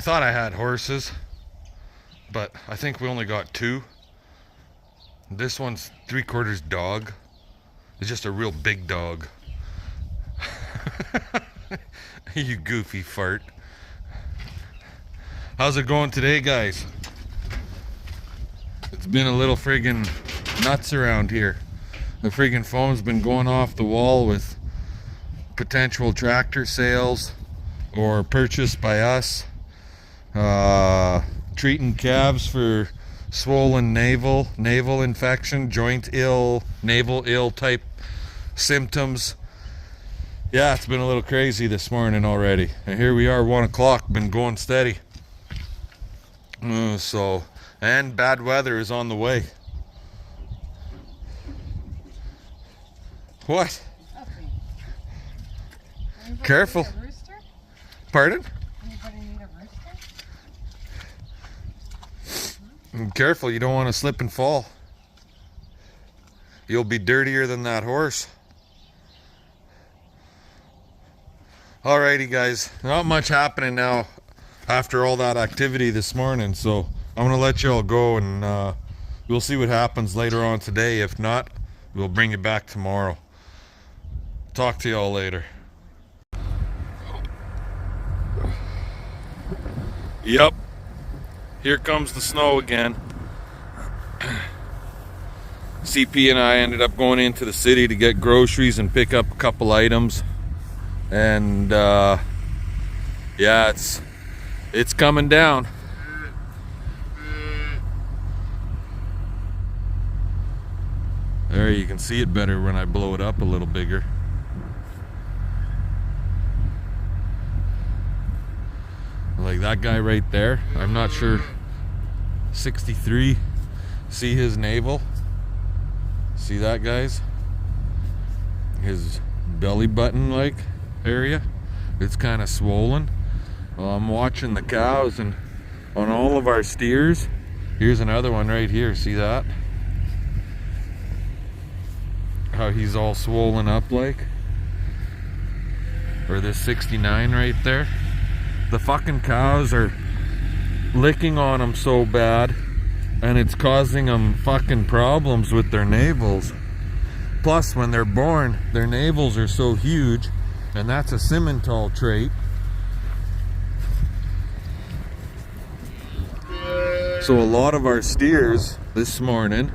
thought I had horses, but I think we only got two. This one's 3/4 dog. It's just a real big dog. You goofy fart. How's it going today, guys? It's been a little friggin' nuts around here. The friggin' phone's been going off the wall with potential tractor sales or purchase by us. Treating calves for swollen navel infection, joint ill, navel ill type symptoms. Yeah, it's been a little crazy this morning already. And here we are, 1 o'clock, been going steady. And bad weather is on the way. What? Careful. Pardon? Anybody need a rooster? Careful, you don't want to slip and fall. You'll be dirtier than that horse. Alrighty guys, not much happening now after all that activity this morning, so I'm gonna let you all go, and we'll see what happens later on today. If not, we'll bring you back tomorrow. Talk to y'all later. Yep, here comes the snow again. CP and I ended up going into the city to get groceries and pick up a couple items, and yeah, it's coming down. There, you can see it better when I blow it up a little bigger. Like that guy right there, I'm not sure, 63, see his navel? See that, guys? His belly button like area, it's kind of swollen. Well, I'm watching the cows, and on all of our steers, here's another one right here, see that? How he's all swollen up like. Or this 69 right there. The fucking cows are licking on them so bad, and it's causing them fucking problems with their navels. Plus, when they're born, their navels are so huge, and that's a Simmental trait. So a lot of our steers this morning,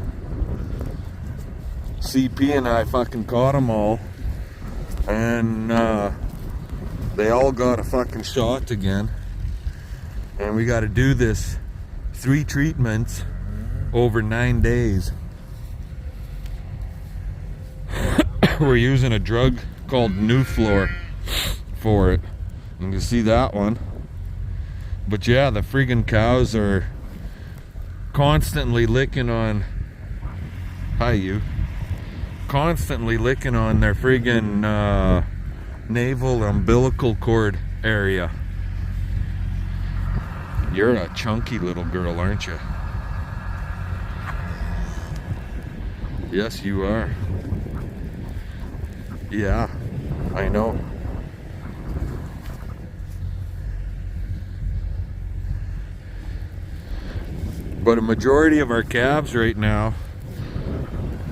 CP and I fucking caught them all, and they all got a fucking shot again. And we got to do this 3 treatments over 9 days. We're using a drug called Nuflor for it. You can see that one. But yeah, the friggin' cows are constantly licking on, hi you, constantly licking on their friggin' navel umbilical cord area. You're a chunky little girl, aren't you? Yes, you are. Yeah, I know. But a majority of our calves right now,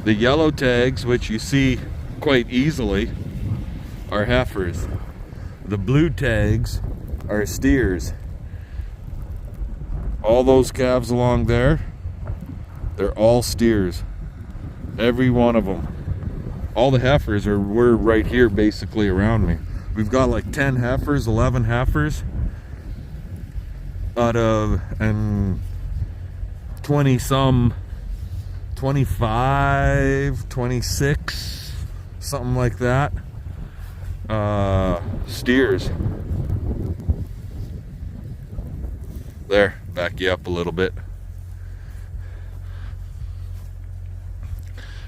the yellow tags, which you see quite easily, are heifers. The blue tags are steers. All those calves along there, they're all steers. Every one of them. All the heifers were right here basically around me. We've got like 10 heifers, 11 heifers out of, and 20 some, 25, 26, something like that. Steers. There, back you up a little bit.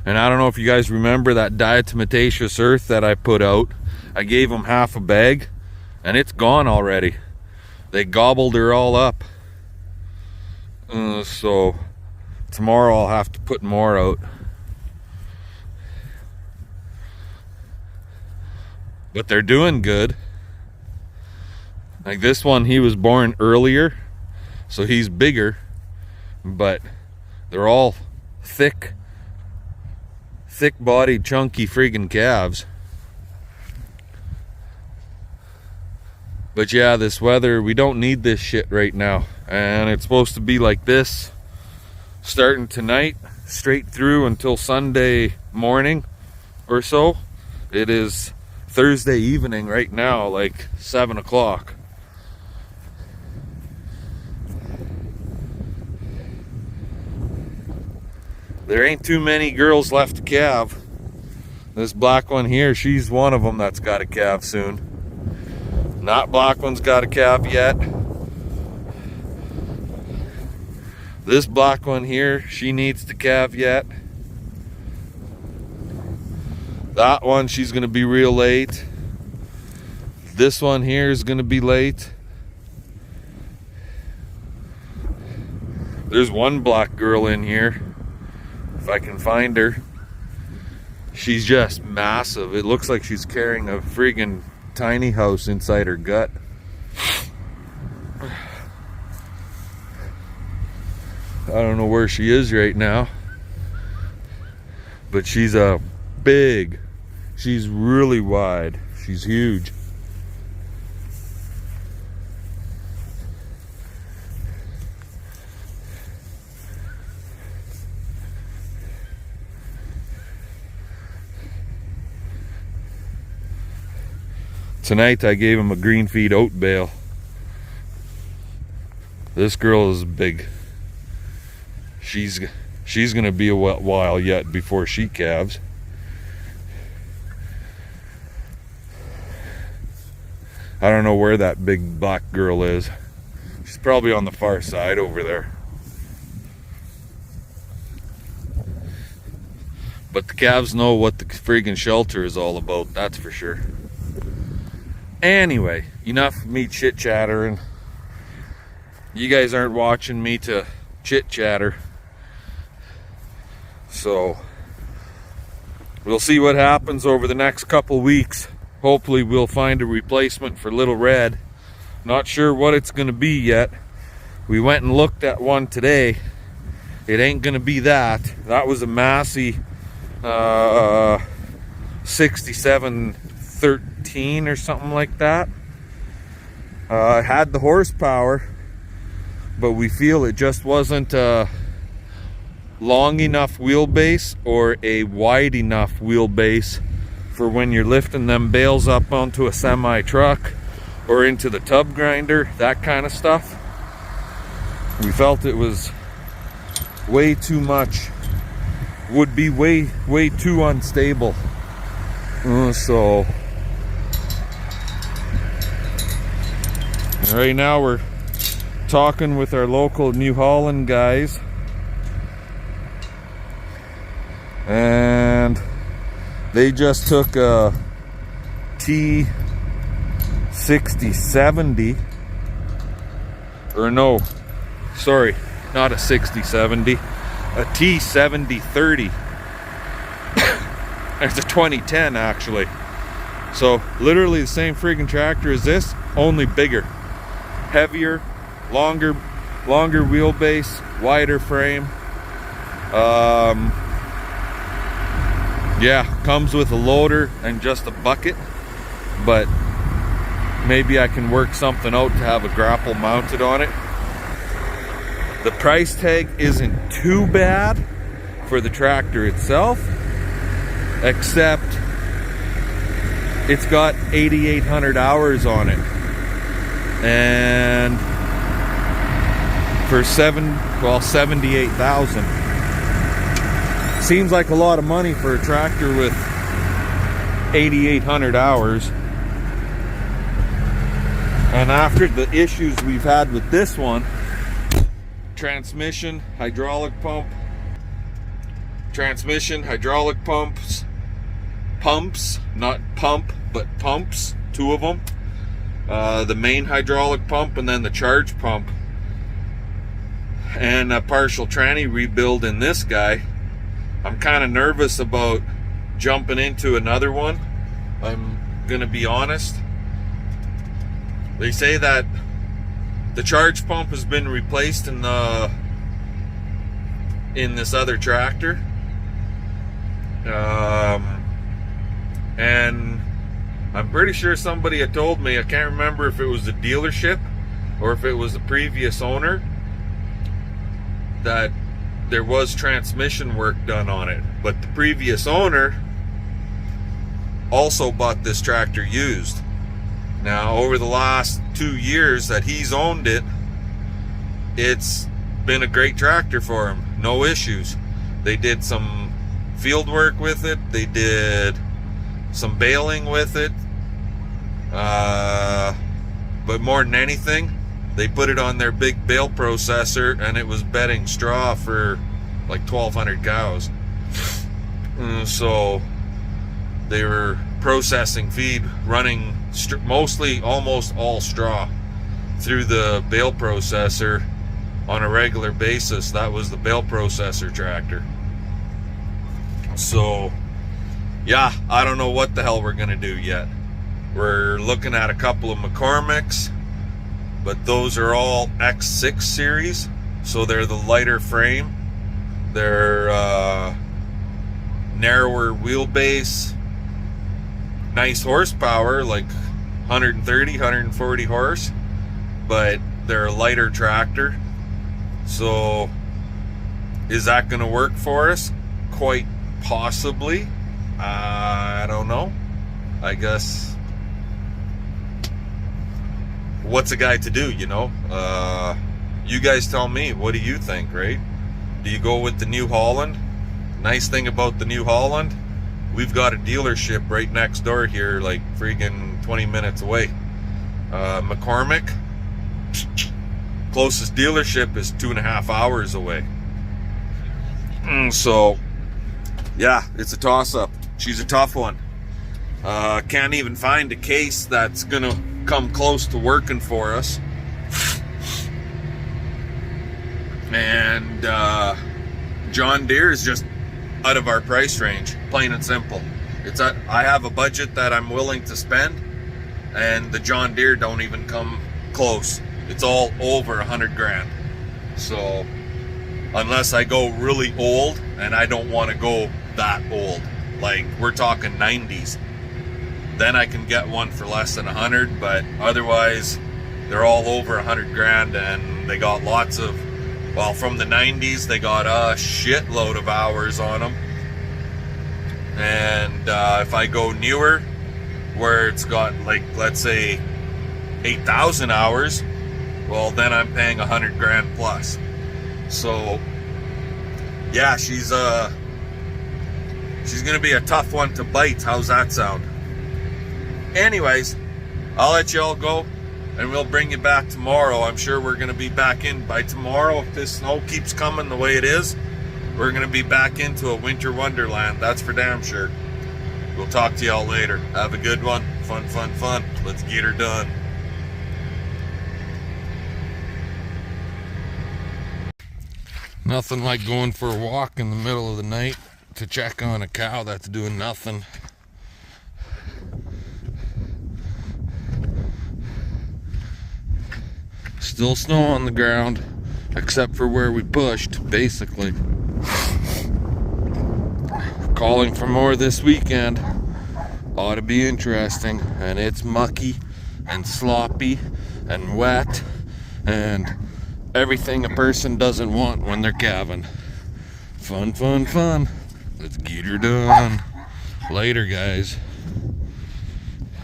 And I don't know if you guys remember that diatomaceous earth that I put out. I gave them half a bag, and it's gone already. They gobbled her all up. So tomorrow I'll have to put more out. But they're doing good. Like this one, he was born earlier, so he's bigger, but they're all thick bodied, chunky friggin' calves. But yeah, this weather, we don't need this shit right now. And it's supposed to be like this starting tonight, straight through until Sunday morning or so. It is Thursday evening right now, like 7 o'clock. There ain't too many girls left to calve. This black one here, she's one of them that's got a calve soon. That black one's got a calve yet. This black one here, she needs to calve yet. That one, she's gonna be real late. This one here is gonna be late. There's one black girl in here, if I can find her. She's just massive. It looks like she's carrying a friggin' tiny house inside her gut. I don't know where she is right now, but she's a big, she's really wide, she's huge. Tonight I gave him a green feed oat bale. This girl is big. She's gonna be a while yet before she calves. I don't know where that big black girl is. She's probably on the far side over there. But the calves know what the friggin' shelter is all about, that's for sure. Anyway, enough of me chit-chattering. You guys aren't watching me to chit-chatter. So, we'll see what happens over the next couple weeks. Hopefully we'll find a replacement for Little Red. Not sure what it's going to be yet. We went and looked at one today. It ain't going to be that. That was a Massey 6713 or something like that. It had the horsepower, but we feel it just wasn't long enough wheelbase or a wide enough wheelbase for when you're lifting them bales up onto a semi truck or into the tub grinder, that kind of stuff. We felt it was way too much, would be way too unstable. So right now we're talking with our local New Holland guys, and they just took a T6070, or no, sorry, not a 6070, a T7030. It's a 2010 actually. So literally the same friggin' tractor as this, only bigger, heavier, longer wheelbase, wider frame. Yeah, comes with a loader and just a bucket, but maybe I can work something out to have a grapple mounted on it. The price tag isn't too bad for the tractor itself, except it's got 8,800 hours on it, and for 78,000. Seems like a lot of money for a tractor with 8,800 hours. And after the issues we've had with this one, transmission, hydraulic pump, pumps, not pump, but pumps, two of them. The main hydraulic pump and then the charge pump. And a partial tranny rebuild in this guy. I'm kind of nervous about jumping into another one. I'm gonna be honest. They say that the charge pump has been replaced in this other tractor. And I'm pretty sure somebody had told me, I can't remember if it was the dealership or if it was the previous owner, that there was transmission work done on it. But the previous owner also bought this tractor used. Now, over the last 2 years that he's owned it, it's been a great tractor for him. No issues. They did some field work with it. They did some baling with it. But more than anything, they put it on their big bale processor, and it was bedding straw for like 1,200 cows. So they were processing feed, running mostly almost all straw through the bale processor on a regular basis. That was the bale processor tractor. So yeah, I don't know what the hell we're gonna do yet. We're looking at a couple of McCormick's, but those are all X6 series, so they're the lighter frame. They're narrower wheelbase, nice horsepower, like 130, 140 horse, but they're a lighter tractor. So is that going to work for us? Quite possibly. I don't know. I guess, what's a guy to do, you know? You guys tell me, what do you think, right? Do you go with the New Holland? Nice thing about the New Holland, we've got a dealership right next door here, like freaking 20 minutes away. McCormick, closest dealership is 2.5 hours away. So yeah, it's a toss-up. She's a tough one. Can't even find a case that's gonna come close to working for us. And John Deere is just out of our price range, plain and simple. I have a budget that I'm willing to spend, and the John Deere don't even come close. It's all over 100 grand. So unless I go really old, and I don't want to go that old, like we're talking 90s, then I can get one for less than 100. But otherwise, they're all over 100 grand, and they got lots of, well, from the 90s, they got a shitload of hours on them. And if I go newer, where it's got, like, let's say 8,000 hours, well, then I'm paying 100 grand plus. So yeah, she's gonna be a tough one to bite. How's that sound? Anyways, I'll let you all go, and we'll bring you back tomorrow. I'm sure we're gonna be back in by tomorrow. If this snow keeps coming the way it is, we're gonna be back into a winter wonderland. That's for damn sure. We'll talk to y'all later. Have a good one. Fun, fun, fun. Let's get her done. Nothing like going for a walk in the middle of the night to check on a cow that's doing nothing. Still snow on the ground, except for where we pushed, basically. Calling for more this weekend. Ought to be interesting. And it's mucky and sloppy and wet and everything a person doesn't want when they're calving. Fun, fun, fun. Let's get her done. Later, guys.